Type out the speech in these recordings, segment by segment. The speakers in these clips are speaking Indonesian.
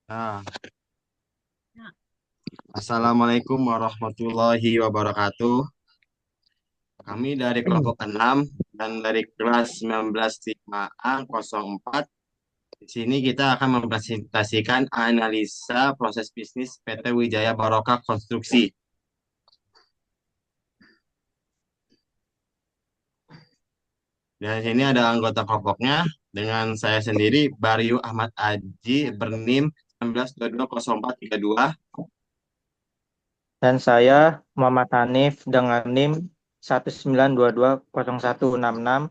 Nah, Ya. Assalamualaikum warahmatullahi wabarakatuh. Kami dari kelompok 6 dan dari kelas 19 5A 04. Di sini kita akan mempresentasikan analisa proses bisnis PT Wijaya Barokah Konstruksi. Dan di sini ada anggota kelompoknya dengan saya sendiri, Baryu Ahmad Aji, bernim 19220432. Dan saya Muhammad Hanif dengan NIM 192201666.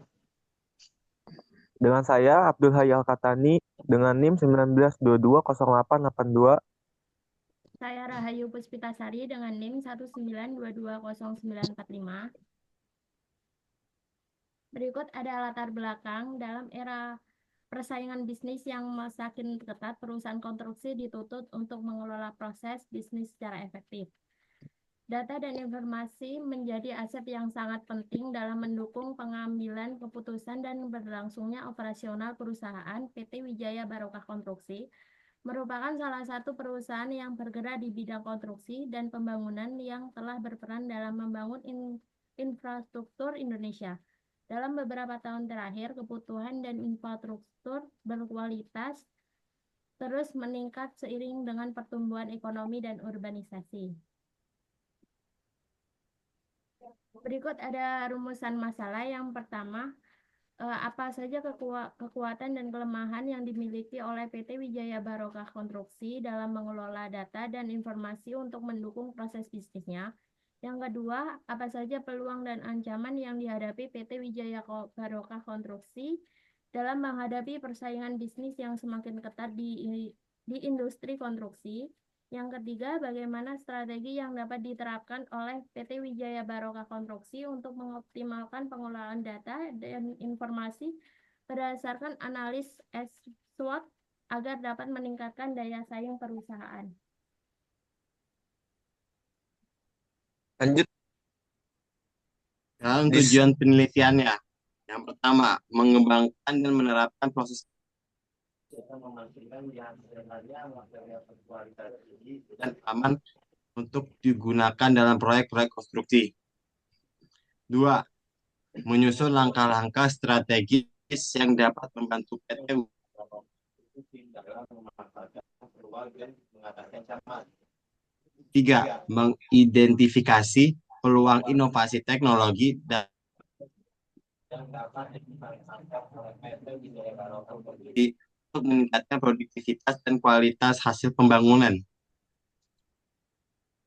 Dengan saya Abdul Hayy Al-Katani dengan NIM 19220882. Saya Rahayu Puspitasari dengan NIM 192200945. Berikut ada latar belakang dalam era persaingan bisnis yang semakin ketat, perusahaan konstruksi dituntut untuk mengelola proses bisnis secara efektif. Data dan informasi menjadi aset yang sangat penting dalam mendukung pengambilan keputusan dan berlangsungnya operasional perusahaan. PT Wijaya Barokah Konstruksi merupakan salah satu perusahaan yang bergerak di bidang konstruksi dan pembangunan yang telah berperan dalam membangun infrastruktur Indonesia. Dalam beberapa tahun terakhir, kebutuhan dan infrastruktur berkualitas terus meningkat seiring dengan pertumbuhan ekonomi dan urbanisasi. Berikut ada rumusan masalah. Yang pertama, apa saja kekuatan dan kelemahan yang dimiliki oleh PT Wijaya Barokah Konstruksi dalam mengelola data dan informasi untuk mendukung proses bisnisnya. Yang kedua, apa saja peluang dan ancaman yang dihadapi PT Wijaya Barokah Konstruksi dalam menghadapi persaingan bisnis yang semakin ketat di industri konstruksi. Yang ketiga, bagaimana strategi yang dapat diterapkan oleh PT Wijaya Barokah Konstruksi untuk mengoptimalkan pengelolaan data dan informasi berdasarkan analis SWOT agar dapat meningkatkan daya saing perusahaan. Lanjut. Dan Dis. tujuan penelitiannya. Yang pertama, mengembangkan dan menerapkan proses dan aman untuk digunakan dalam proyek-proyek konstruksi. Dua, menyusun langkah-langkah strategis yang dapat membantu PT dalam memanfaatkan peluang dan mengatasi ancaman. Tiga, mengidentifikasi peluang inovasi teknologi dan dapat dimanfaatkan oleh PT Wijaya Barokah untuk meningkatkan produktivitas dan kualitas hasil pembangunan.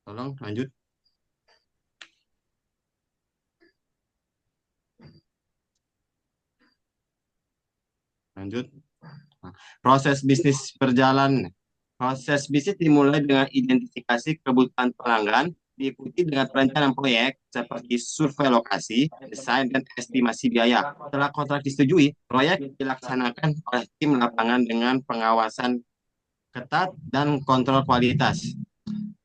Tolong lanjut. Lanjut. Proses bisnis berjalan. Proses bisnis dimulai dengan identifikasi kebutuhan pelanggan, diikuti dengan perencanaan proyek seperti survei lokasi, desain, dan estimasi biaya. Setelah kontrak disetujui, proyek dilaksanakan oleh tim lapangan dengan pengawasan ketat dan kontrol kualitas.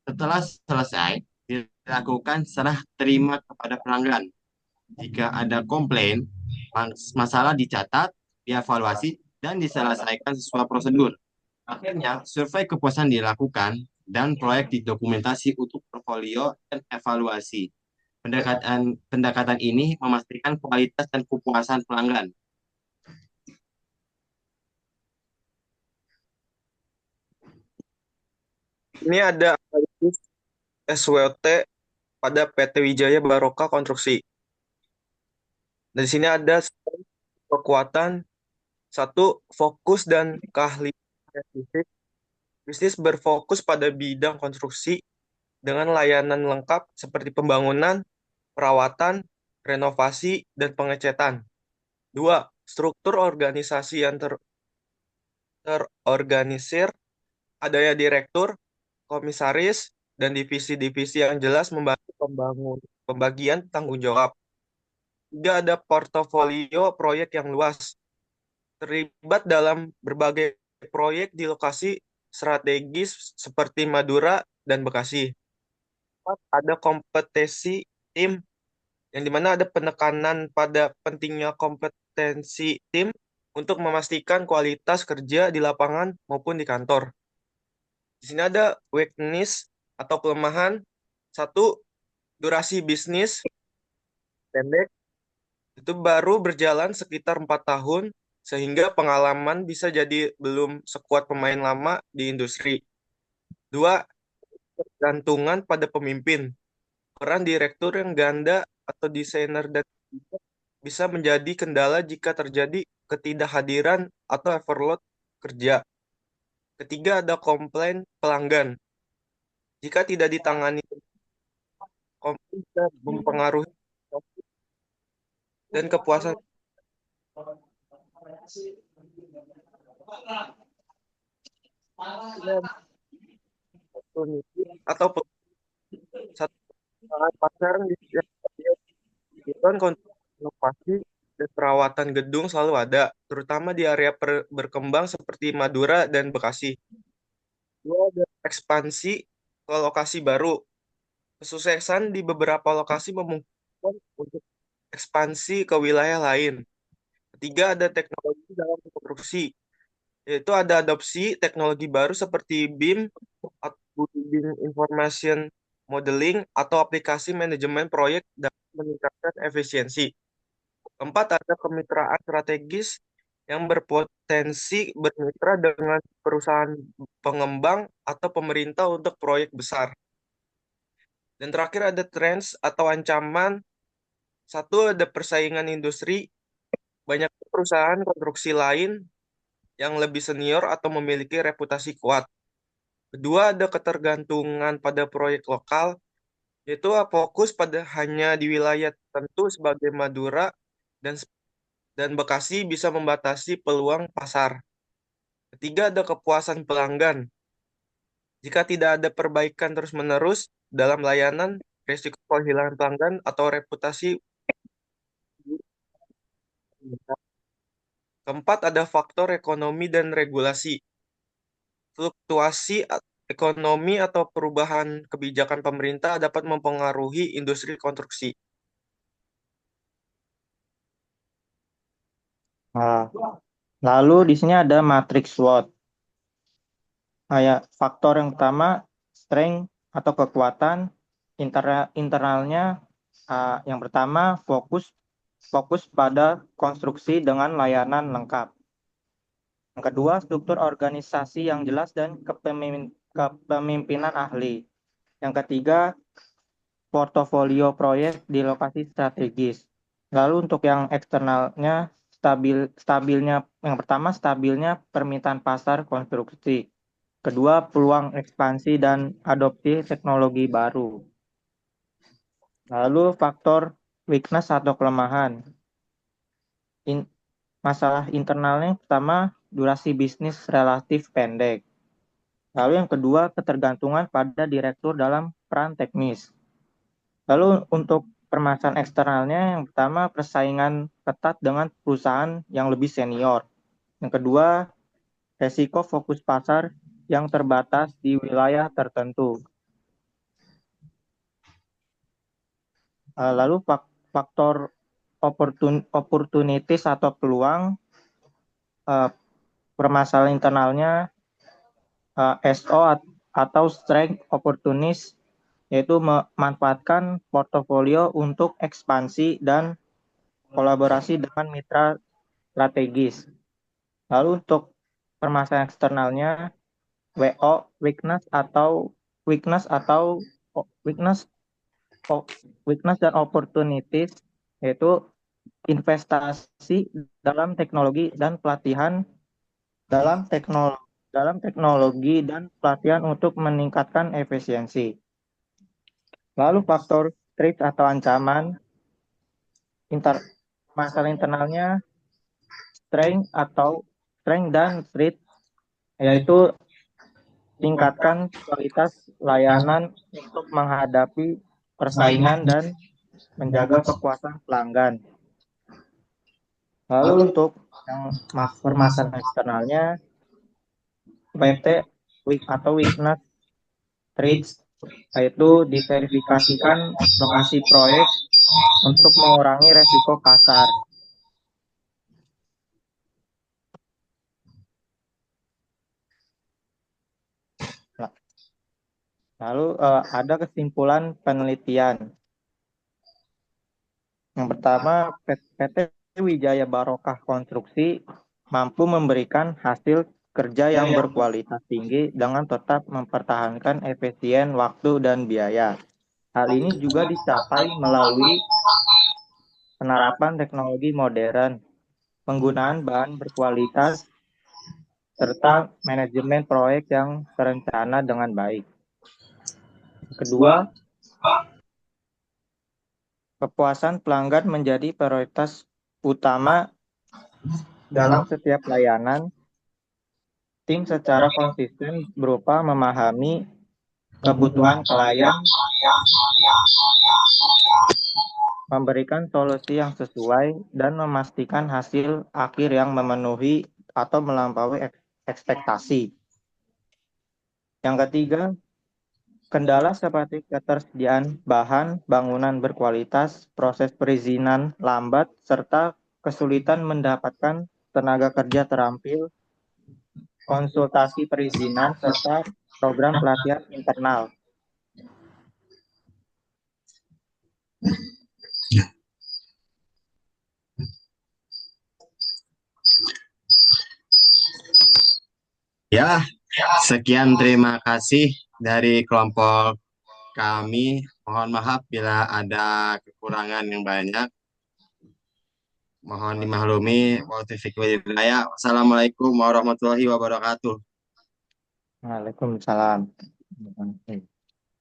Setelah selesai, dilakukan serah terima kepada pelanggan. Jika ada komplain, masalah dicatat, dievaluasi, dan diselesaikan sesuai prosedur. Akhirnya, survei kepuasan dilakukan dan proyek didokumentasi untuk portfolio dan evaluasi. Pendekatan ini memastikan kualitas dan kepuasan pelanggan. Ini ada analisis SWOT pada PT Wijaya Barokah Konstruksi. Di sini ada kekuatan. Satu, fokus dan keahlian bisnis. Bisnis berfokus pada bidang konstruksi dengan layanan lengkap seperti pembangunan, perawatan, renovasi, dan pengecetan. Dua, struktur organisasi yang terorganisir, adanya direktur, komisaris, dan divisi-divisi yang jelas membantu pembagian tanggung jawab. Tiga, ada portofolio proyek yang luas, terlibat dalam berbagai proyek di lokasi strategis seperti Madura dan Bekasi. Empat, ada kompetensi tim, yang dimana ada penekanan pada pentingnya kompetensi tim untuk memastikan kualitas kerja di lapangan maupun di kantor. Di sini ada weakness atau kelemahan. Satu, durasi bisnis pendek, itu baru berjalan sekitar 4 tahun, sehingga pengalaman bisa jadi belum sekuat pemain lama di industri. Dua, gantungan pada pemimpin. Peran direktur yang ganda atau desainer dan bisa menjadi kendala jika terjadi ketidakhadiran atau overload kerja. Ketiga, ada komplain pelanggan. Jika tidak ditangani, komplain bisa mempengaruhi dan kepuasan atau satu pasar dibutuhkan inovasi dan perawatan gedung selalu ada, terutama di area berkembang seperti Madura dan Bekasi. Dua, ada ekspansi ke lokasi baru. Kesuksesan di beberapa lokasi memungkinkan untuk ekspansi ke wilayah lain. Ketiga, ada teknologi dalam konstruksi, yaitu ada adopsi teknologi baru seperti BIM atau Building Information Modeling atau aplikasi manajemen proyek dapat meningkatkan efisiensi. Keempat, ada kemitraan strategis yang berpotensi bermitra dengan perusahaan pengembang atau pemerintah untuk proyek besar. Dan terakhir ada trends atau ancaman. Satu, ada persaingan industri. Banyak perusahaan konstruksi lain yang lebih senior atau memiliki reputasi kuat. Kedua, ada ketergantungan pada proyek lokal, yaitu fokus pada hanya di wilayah tertentu sebagai Madura dan Bekasi bisa membatasi peluang pasar. Ketiga, ada kepuasan pelanggan. Jika tidak ada perbaikan terus-menerus dalam layanan, risiko kehilangan pelanggan atau reputasi. Keempat, ada faktor ekonomi dan regulasi. Fluktuasi ekonomi atau perubahan kebijakan pemerintah dapat mempengaruhi industri konstruksi. Nah, lalu di sini ada matriks SWOT. Kayak faktor yang pertama, strength atau kekuatan internalnya. Yang pertama, fokus pada konstruksi dengan layanan lengkap. Yang kedua, struktur organisasi yang jelas dan kepemimpinan ahli. Yang ketiga, portofolio proyek di lokasi strategis. Lalu untuk yang eksternalnya, stabilnya permintaan pasar konstruksi. Kedua, peluang ekspansi dan adopsi teknologi baru. Lalu faktor weakness atau kelemahan. Masalah internalnya pertama, durasi bisnis relatif pendek. Lalu yang kedua, ketergantungan pada direktur dalam peran teknis. Lalu untuk permasalahan eksternalnya, yang pertama persaingan ketat dengan perusahaan yang lebih senior. Yang kedua, resiko fokus pasar yang terbatas di wilayah tertentu. Lalu faktor opportunities atau peluang, permasalahan internalnya SO atau strength opportunities, yaitu memanfaatkan portofolio untuk ekspansi dan kolaborasi dengan mitra strategis. Lalu untuk permasalahan eksternalnya WO weakness dan opportunities, yaitu investasi dalam teknologi dan pelatihan untuk meningkatkan efisiensi. Lalu faktor threat atau ancaman, masalah internalnya strength dan threat, yaitu tingkatkan kualitas layanan untuk menghadapi persaingan dan menjaga kepuasan pelanggan. Lalu untuk yang permasalahan eksternalnya, PT atau weakness threats, yaitu diverifikasikan lokasi proyek untuk mengurangi resiko pasar. Lalu ada kesimpulan penelitian. Yang pertama, PT Wijaya Barokah Konstruksi mampu memberikan hasil kerja yang berkualitas tinggi dengan tetap mempertahankan efisien waktu dan biaya. Hal ini juga dicapai melalui penerapan teknologi modern, penggunaan bahan berkualitas, serta manajemen proyek yang terencana dengan baik. Kedua, kepuasan pelanggan menjadi prioritas utama dalam setiap layanan. Tim secara konsisten berupa memahami kebutuhan klien, memberikan solusi yang sesuai, dan memastikan hasil akhir yang memenuhi atau melampaui ekspektasi. Yang ketiga, kendala seperti ketersediaan bahan bangunan berkualitas, proses perizinan lambat, serta kesulitan mendapatkan tenaga kerja terampil, konsultasi perizinan, serta program pelatihan internal. Ya, sekian terima kasih dari kelompok kami. Mohon maaf bila ada kekurangan yang banyak. Mohon dimaklumi. Wassalamualaikum warahmatullahi wabarakatuh. Waalaikumsalam.